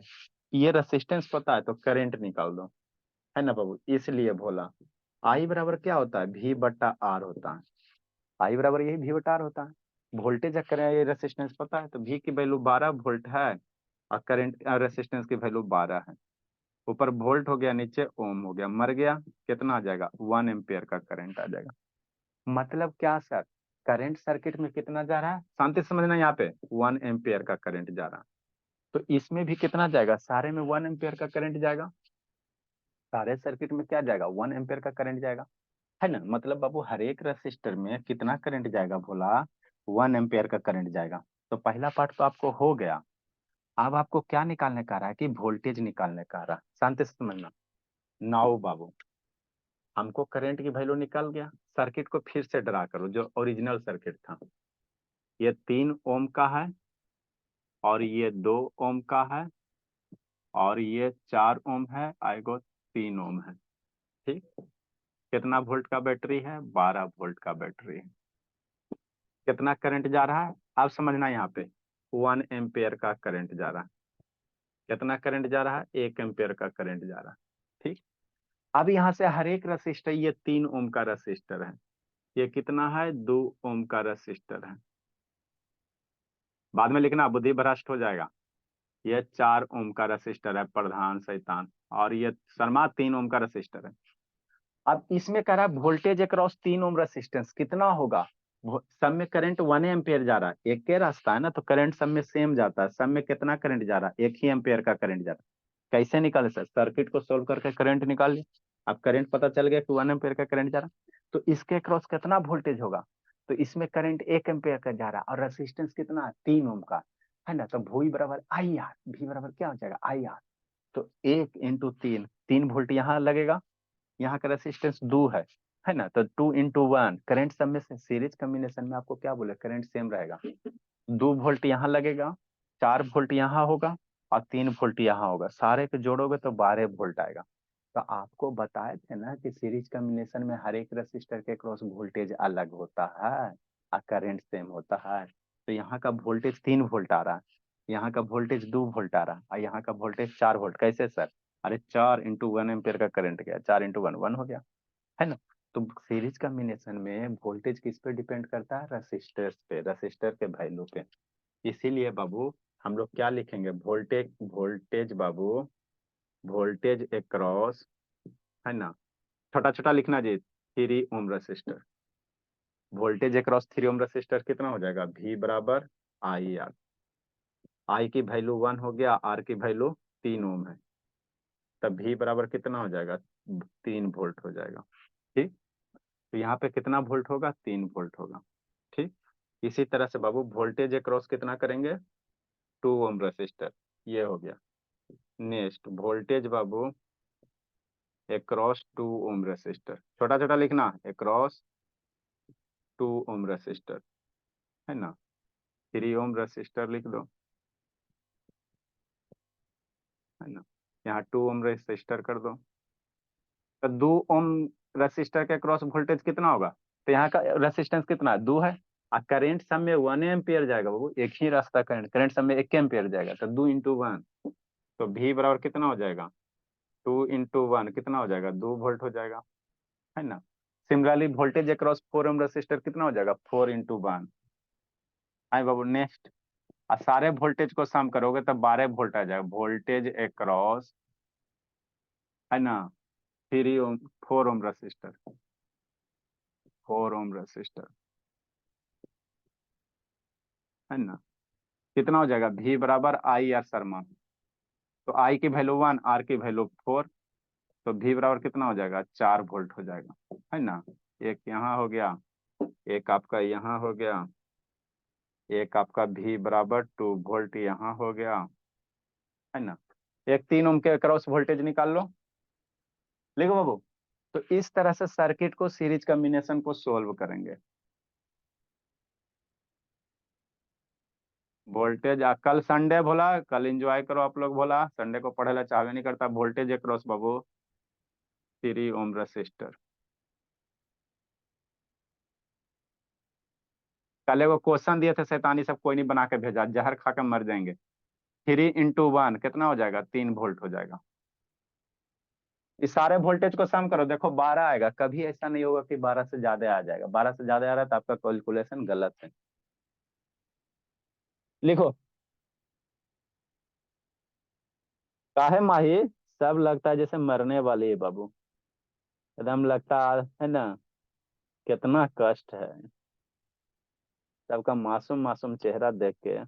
ये रेसिस्टेंस पता है, तो करंट निकाल दो, है ना बाबू। इसलिए बोला आई बराबर क्या होता है, V बटा R होता है। आई बराबर यही V बटा R होता है। वोल्टेज या करंट, ये रेसिस्टेंस पता है, तो V की वैल्यू 12 वोल्ट है और करंट रेसिस्टेंस की वैल्यू 12 है। ऊपर वोल्ट हो गया, नीचे ओम हो गया, मर गया, कितना आ जाएगा 1 एम्पियर का करंट आ जाएगा। मतलब क्या सर, करंट सर्किट में कितना जा रहा है, शांति से समझना, यहाँ पे 1 एम्पियर का करंट जा रहा है। तो इसमें भी कितना जाएगा, सारे में 1 एम्पियर का करंट जाएगा। सारे सर्किट में क्या जाएगा, 1 एम्पियर का करंट जाएगा, है ना। मतलब बाबू हर एक रेसिस्टर में कितना करंट जाएगा, बोला 1 एम्पियर का करंट जाएगा। तो पहला पार्ट तो आपको हो गया। अब आपको क्या निकालने का रहा है, कि वोल्टेज निकालने का रहा। शांति से समझना। नाउ बाबू हमको करंट की वैल्यू निकल गया। सर्किट को फिर से ड्रा करो, जो ओरिजिनल सर्किट था। ये 3 ओम का है, और ये 2 ओम का है, और ये 4 ओम है, आएगो 3 ओम है। ठीक, कितना वोल्ट का बैटरी है, 12 वोल्ट का बैटरी है। कितना करंट जा रहा है, आप समझना, यहाँ पे 1 एम्पियर का करंट जा रहा है। कितना करंट जा रहा है, 1 एम्पियर का करंट जा रहा है। ठीक, अब यहाँ से हर एक रसिस्टर, ये 3 ओम का रसिस्टर है, ये कितना है 2 ओम का रसिस्टर है। बाद में लिखना, बुद्धि भ्रष्ट हो जाएगा। ये 4 ओम का रसिस्टर है, प्रधान शैतान, और ये शर्मा 3 ओम का रसिस्टर है। अब इसमें कह रहा है वोल्टेज अक्रॉस 3 ओम रेसिस्टेंस कितना होगा। सब में करंट 1 एम्पियर जा रहा है, एक के रास्ता है ना, तो करंट सब में सेम जाता है। सब में कितना करंट जा रहा है, 1 ही एम्पियर का करंट जा रहा है। कैसे निकाले सर, सर्किट को सोल्व करके करंट निकाल लिया। अब करंट पता चल गया कि 1 एम्पियर का करंट जा रहा है, तो इसके अक्रॉस कितना वोल्टेज होगा। तो इसमें करंट 1 एम्पियर का जा रहा है, और रेसिस्टेंस कितना है 3 ओम का, है ना। तो V बराबर IR, V बराबर क्या हो जाएगा IR। तो 1 × 3, 3 वोल्ट यहाँ लगेगा, यहाँ का रेसिस्टेंस 2 है ना। तो 2 × 1, करंट सब में से सीरीज कॉम्बिनेशन में आपको क्या बोले, करंट सेम रहेगा। 2 वोल्ट यहाँ लगेगा, 4 वोल्ट यहाँ होगा, और 3 वोल्ट यहाँ होगा। सारे को जोड़ोगे तो 12 वोल्ट आएगा। तो आपको बताए थे ना कि सीरीज कॉम्बिनेशन में हर एक रेसिस्टर के क्रॉस वोल्टेज अलग होता है और करंट सेम होता है। तो यहाँ का वोल्टेज 3 वोल्ट आ रहा है, यहाँ का वोल्टेज 2 वोल्ट आ रहा है, और यहाँ का वोल्टेज 4 वोल्ट। कैसे सर, अरे 4 × 1 एम्पियर का करंट गया, 4 × 1 1 हो गया, है ना। तो सीरीज कॉम्बिनेशन में वोल्टेज किस पे डिपेंड करता है, रेसिस्टर्स पे, रेसिस्टर के वैल्यू पे। इसीलिए बाबू हम लोग क्या लिखेंगे, वोल्टेज, वोल्टेज बाबू, वोल्टेज अक्रॉस, है ना, छोटा छोटा लिखना जी, 3 ohm resistor. Voltage across 3 ohm resistor कितना हो जाएगा, V बराबर IR। आई की वैल्यू 1 हो गया, R की वैल्यू 3 ओम है, तब V बराबर कितना हो जाएगा, 3 वोल्ट हो जाएगा। ठीक, तो यहाँ पे कितना वोल्ट होगा, 3 वोल्ट होगा। ठीक, इसी तरह से बाबू वोल्टेज अक्रॉस कितना करेंगे, 2 ओम रेसिस्टर, ये हो गया। नेक्स्ट वोल्टेज बाबू अक्रॉस 2 ओम रेसिस्टर, छोटा छोटा लिखना, अक्रॉस 2 ओम रेसिस्टर, है ना। 3 ओम रेसिस्टर लिख दो, है ना। यहाँ 2 ओम रेसिस्टर कर दो, तो 2 ओम रेसिस्टर के क्रॉस वोल्टेज कितना होगा। तो यहाँ का रेसिस्टेंस कितना है, 2 है, और करंट सब में 1 एम्पियर जाएगा बाबू, एक ही रास्ता करंट, करंट सब में 1 एम्पियर जाएगा, तो 2 × 1, तो V बराबर कितना हो जाएगा, 2 × 1 कितना हो जाएगा, 2 वोल्ट हो जाएगा, है ना। Similarly voltage across 4 ohm resistor कितना हो जाएगा, 4 × 1। आए बाबू नेक्स्ट, और सारे वोल्टेज को सम करोगे तब 12 वोल्ट आ जाएगा। वोल्टेज अक्रॉस, है ना, 3 ओम 4 ओम रेसिस्टर, 4 ओम रेसिस्टर, है ना, कितना हो जाएगा, V बराबर IR शर्मा। तो I की वैल्यू 1, R की वैल्यू 4, तो V बराबर कितना हो जाएगा, 4 वोल्ट हो जाएगा, है ना। एक यहाँ हो गया, एक आपका यहाँ हो गया, एक आपका V बराबर 2 वोल्ट यहाँ हो गया, है ना। एक 3 ओम के क्रॉस वोल्टेज निकाल लो, लिखो बाबू। तो इस तरह से सर्किट को, सीरीज कॉम्बिनेशन को सोल्व करेंगे। वोल्टेज कल संडे बोला, कल एंजॉय करो आप लोग, बोला संडे को पढ़े ला चाहवे नहीं करता। वोल्टेज अक्रॉस बाबू 3 ओम रेसिस्टर, कल वो क्वेश्चन दिए थे शैतानी, सब कोई नहीं बना के भेजा, जहर खा के मर जाएंगे। 3 × 1 कितना हो जाएगा? 3 वोल्ट हो जाएगा। इस सारे वोल्टेज को सम करो, देखो 12 आएगा। कभी ऐसा नहीं होगा कि 12 से ज्यादा आ जाएगा। 12 से ज्यादा आ रहा है तो आपका कैलकुलेशन गलत है। लिखो। काहे माही सब लगता है जैसे मरने वाली है बाबू, एकदम लगता है ना, कितना कष्ट है सबका मासूम मासूम चेहरा देख के।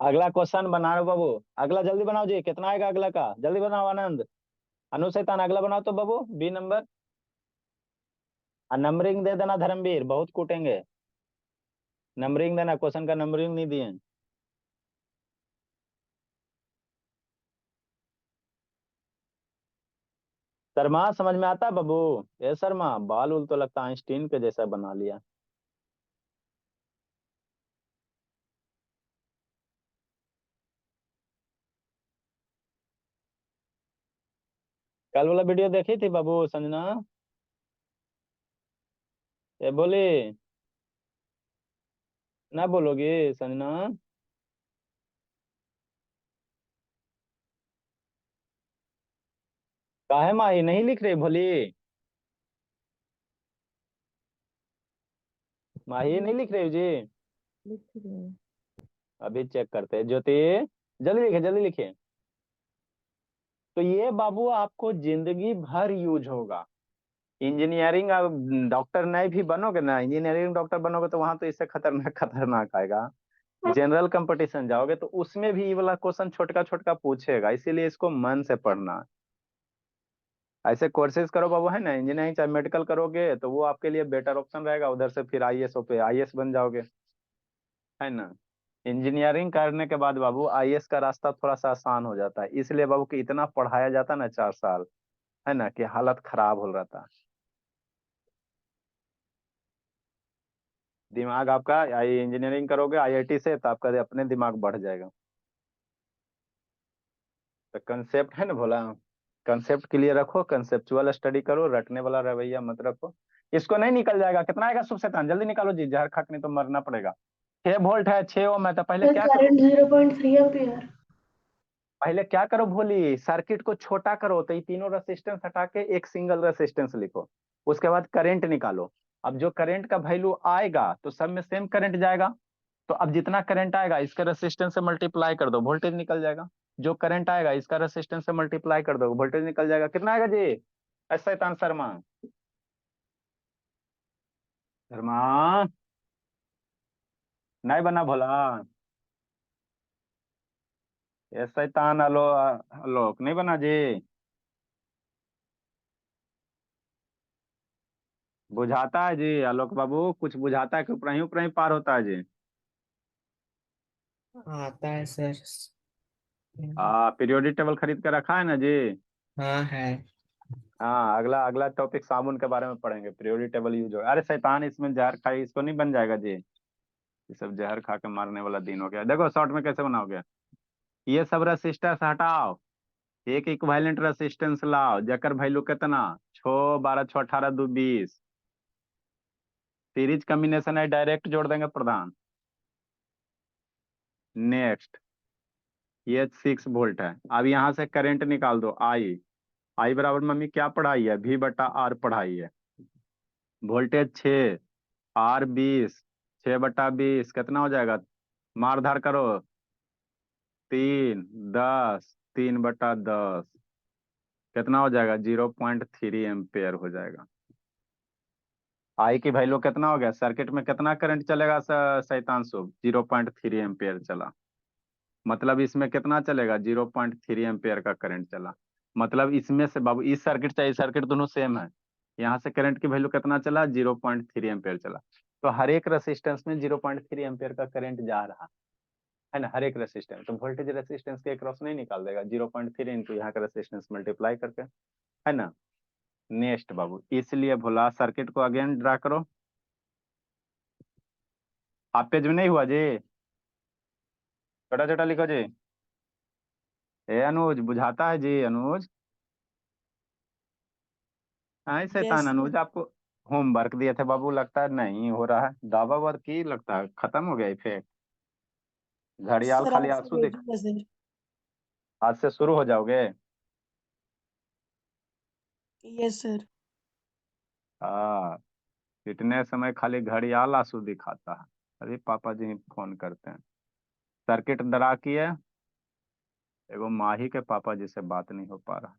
अगला क्वेश्चन बना रहे हो बाबू, अगला जल्दी बनाओ जी। कितना आएगा अगला का? जल्दी बनाओ आनंद। अनु शैतान अगला बनाओ तो बाबू, बी नंबर। और नंबरिंग दे देना धर्मवीर, बहुत कूटेंगे। नंबरिंग देना, क्वेश्चन का नंबरिंग नहीं दिए। शर्मा समझ में आता है बाबू? ये शर्मा बाल उल तो लगता आइंस्टीन के जैसा बना लिया। कल वाला वीडियो देखी थी बाबू संजना? ये बोली ना, बोलोगी संजना? काहे माही नहीं लिख रही भोली? माही नहीं लिख रही हो जी? लिख रही हूँ। अभी चेक करते हैं। ज्योति जल्दी लिखे, जल्दी लिखिए। तो ये बाबू आपको जिंदगी भर यूज होगा। इंजीनियरिंग डॉक्टर नहीं भी बनोगे ना, इंजीनियरिंग डॉक्टर बनोगे तो वहां तो इससे खतरनाक खतरनाक आएगा। जनरल कंपटीशन जाओगे तो उसमें भी ये वाला क्वेश्चन छोटका छोटका पूछेगा, इसीलिए इसको मन से पढ़ना। ऐसे कोर्सेज करो बाबू, है ना, इंजीनियरिंग चाहे मेडिकल करोगे तो वो आपके लिए बेटर ऑप्शन रहेगा। उधर से फिर आईएएस पे आईएएस बन जाओगे, है ना। इंजीनियरिंग करने के बाद बाबू आईएएस का रास्ता थोड़ा सा आसान हो जाता है, इसलिए बाबू कि इतना पढ़ाया जाता है ना 4 साल, है ना, कि हालत खराब हो रहा था। दिमाग आपका, आई इंजीनियरिंग करोगे आईआईटी से तो आपका अपने दिमाग बढ़ जाएगा। तो कंसेप्ट है ना भोला, कंसेप्ट क्लियर रखो, कंसेप्चुअल स्टडी करो, रटने वाला रवैया मत रखो। इसको नहीं निकल जाएगा। कितना आएगा शुभ शैतान? जल्दी निकालो जी, जहर खा के नहीं तो मरना पड़ेगा। 6 वोल्ट है, 6 ओम है, तो पहले क्या करो? Current 0.3 ampere. पहले क्या करो भोली, सर्किट को छोटा करो, तो ये तीनों रेसिस्टेंस हटा के एक सिंगल रेसिस्टेंस लिखो। उसके बाद करंट निकालो। अब जो करंट का वैल्यू आएगा तो सब में सेम करंट जाएगा। तो अब जितना करंट आएगा इसका रेसिस्टेंस से मल्टीप्लाई कर दो, वोल्टेज निकल जाएगा। जो करंट आएगा इसका रेसिस्टेंस से मल्टीप्लाई कर दो, वोल्टेज निकल जाएगा। कितना आएगा जी? शैतान शर्मा, शर्मा नहीं बना भोला। ये शैतान आलोक नहीं बना जी? बुझाता है जी आलोक बाबू, कुछ बुझाता है कि ऊपर ही पार होता है जी? आता है सर। पीरियोडिक टेबल खरीद के रखा है ना जी? हाँ है। हाँ, अगला अगला टॉपिक साबुन के बारे में पढ़ेंगे, पीरियोडिक टेबल यूज हो। अरे शैतान, इसमें जहर खाई, इसको नहीं बन जाएगा जी? ये सब जहर खा के मारने वाला दिन हो गया। देखो शॉर्ट में कैसे बनाओगे। ये सब रेसिस्टेंस हटाओ, एक इक्विवेलेंट रेसिस्टेंस लाओ, जकर वैल्यू कितना? 6 12 6 18 2 20। सीरीज कॉम्बिनेशन है, डायरेक्ट जोड़ देंगे प्रधान। नेक्स्ट, ये 6 वोल्ट है। अब यहाँ से करंट निकाल दो, आई। आई बराबर मम्मी क्या पढ़ाई है? V/R पढ़ाई है। वोल्टेज 6, R 20, 6/20 कितना हो जाएगा? मारधार करो। 3 10, 3/10 कितना हो जाएगा? 0.3 एम्पेयर हो जाएगा। आई की वैल्यू कितना हो गया? सर्किट में कितना करंट चलेगा शैतान शुभ? 0.3 एम्पेयर चला। मतलब इसमें कितना चलेगा? 0.3 एम्पेयर का करंट चला। मतलब इसमें से बाबू, इस सर्किट से इस सर्किट दोनों सेम है। यहाँ से करंट की वैल्यू कितना चला? 0.3 एम्पेयर चला। तो हर एक रेसिस्टेंस में 0.3 एम्पेयर का करंट जा रहा है ना, हर एक रेसिस्टेंस। तो वोल्टेज रेसिस्टेंस के क्रॉस नहीं निकाल देगा? 0.3 इंटू यहाँ का रेसिस्टेंस मल्टीप्लाई करके, है ना। नेक्स्ट बाबू, इसलिए भोला सर्किट को अगेन ड्रा करो। हाफ पेज में नहीं हुआ जी? छोटा छोटा लिखो जी। ए अनुज बुझाता है जी? अनुज हाँ शैतान अनुज, आपको होमवर्क दिए थे बाबू, लगता है नहीं हो रहा है, दावा वार की लगता है खत्म हो गया इफेक्ट। घड़ियाल सर खाली आज से आंसू दिख। भेजूंगा सर। आज से शुरू हो जाओगे? Yes sir. हाँ, इतने समय खाली घड़ियाल आंसू दिखाता है। अरे पापा जी फोन करते हैं। सर्किट डरा की है, एगो माही के पापा जी से बात नहीं हो पा रहा।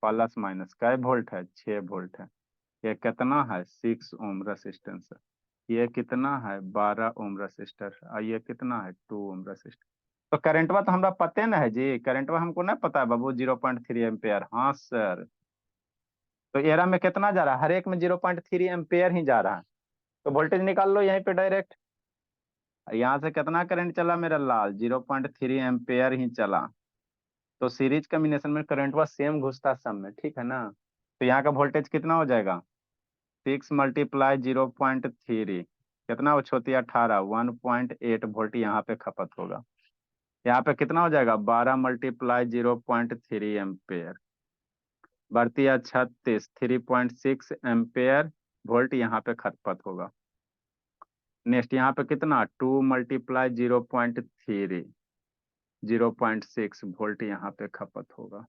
प्लस माइनस कै वोल्ट है? 6 वोल्ट है। ये कितना है? 6 ओम रेसिस्टेंस है। ये कितना है? 12 ओम रजिस्टर। और ये कितना है? 2 ओम रजिस्टर। तो करंटवा तो हमरा पते ना है जी, करंटवा हमको ना पता है बाबू, 0.3 एम्पेयर। हाँ सर। तो एरा में कितना जा रहा है? हर एक में 0.3 एम्पेयर ही जा रहा है। तो वोल्टेज निकाल लो यहीं पे डायरेक्ट। यहाँ से कितना करंट चला मेरा लाल? 0.3 एम्पेयर ही चला। तो सीरीज कॉम्बिनेशन में करंटवा सेम घुसता सब में, ठीक है ना? तो यहाँ का वोल्टेज कितना हो जाएगा? 6 × 0.3 कितना वो छोटी 18, 1.8 वोल्ट यहाँ पे खपत होगा। यहाँ पे कितना हो जाएगा? 12 × 0.3 एम्पेयर। बढ़ती है 36, 3.6 एम्पेयर वोल्ट यहाँ पे खपत होगा। नेक्स्ट यहाँ पे कितना? 2 × 0.3, 0.6 वोल्ट यहाँ पे खपत होगा।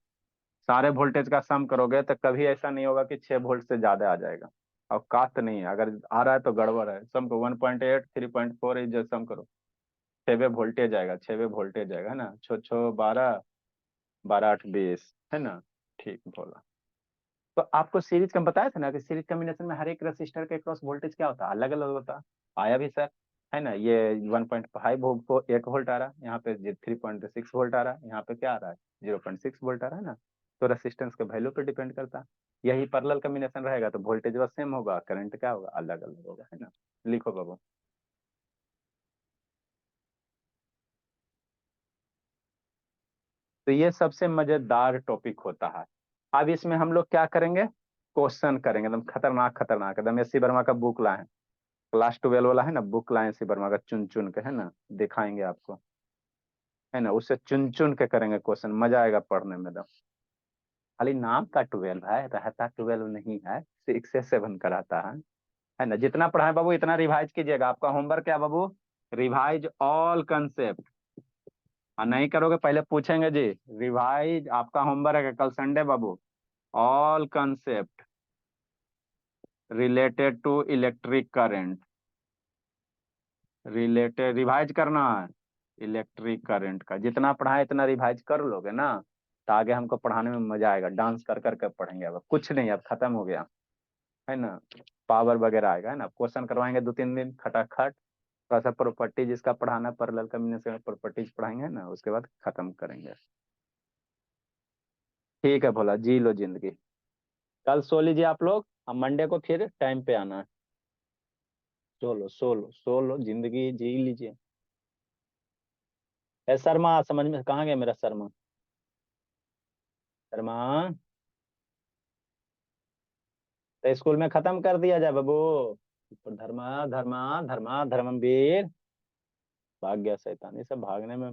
सारे वोल्टेज का सम करोगे तो कभी ऐसा नहीं होगा कि 6 वोल्ट से ज्यादा आ जाएगा। और कात नहीं है, अगर आ रहा है तो गड़बड़ है। सम को 1.8, 3.4 जो सम करो, 6 वोल्टेज आएगा, 6 वोल्टेज आएगा, है ना? छो छो 12, 12 8 20, है ना? ठीक बोला। तो आपको सीरीज का बताया था ना कि सीरीज कॉम्बिनेशन में हर एक रेसिस्टर के क्रॉस वोल्टेज क्या होता है? अलग अलग होता है। आया भी सर, है ना? ये 1.5 वोल्ट को 1 वोल्ट आ रहा है, यहाँ पे 3.6 वोल्ट आ रहा है, यहाँ पे क्या आ रहा है? 0.6 वोल्ट आ रहा है ना? तो रेसिस्टेंस के वैल्यू पे डिपेंड करता है। यही पैरेलल कॉम्बिनेशन रहेगा तो वोल्टेज वह सेम होगा, करंट क्या होगा? अलग अलग होगा, है ना? लिखो बाबू। तो ये सबसे मजेदार टॉपिक होता है। अब इसमें हम लोग क्या करेंगे? क्वेश्चन करेंगे, एकदम खतरनाक खतरनाक, एकदम एस सी वर्मा का बुक लाए हैं, क्लास 12 वाला है ना, बुक लाए एस सी वर्मा का, चुन चुन के, है ना? दिखाएंगे आपको, है ना? उससे चुन चुन के करेंगे क्वेश्चन, मजा आएगा पढ़ने में एकदम। खाली नाम का 12 है, रहता 12 नहीं है, 6 से 7 कराता है ना? जितना पढ़ाए बाबू इतना रिवाइज कीजिएगा। आपका होमवर्क क्या बाबू? Revise all concept. नहीं करोगे पहले पूछेंगे जी। रिवाइज आपका होमवर्क है कल संडे बाबू। All concept related to electric current, related revise करना है। इलेक्ट्रिक करंट का जितना पढ़ाए इतना रिवाइज कर लोगे ना, तो आगे हमको पढ़ाने में मजा आएगा। डांस कर करके पढ़ेंगे, अब कुछ नहीं, अब खत्म हो गया, है ना? पावर वगैरह आएगा, है ना? क्वेश्चन करवाएंगे 2 3 दिन खटाखट। थोड़ा सा प्रॉपर्टी जिसका पढ़ाना, पैरेलल कॉम्बिनेशन प्रॉपर्टीज पढ़ाएंगे ना, उसके बाद खत्म करेंगे। ठीक है भोला, जी लो जिंदगी। कल सो लीजिए आप लोग, हम मंडे को फिर टाइम पे आना है। सो लो सो लो सो लो, जिंदगी जी लीजिए। ए शर्मा, समझ में कहाँ गया मेरा शर्मा? शर्मा, तो स्कूल में खत्म कर दिया जाए बाबू। धर्मा धर्मा धर्मा धर्मवीर भाग गया शैतानी से भागने में।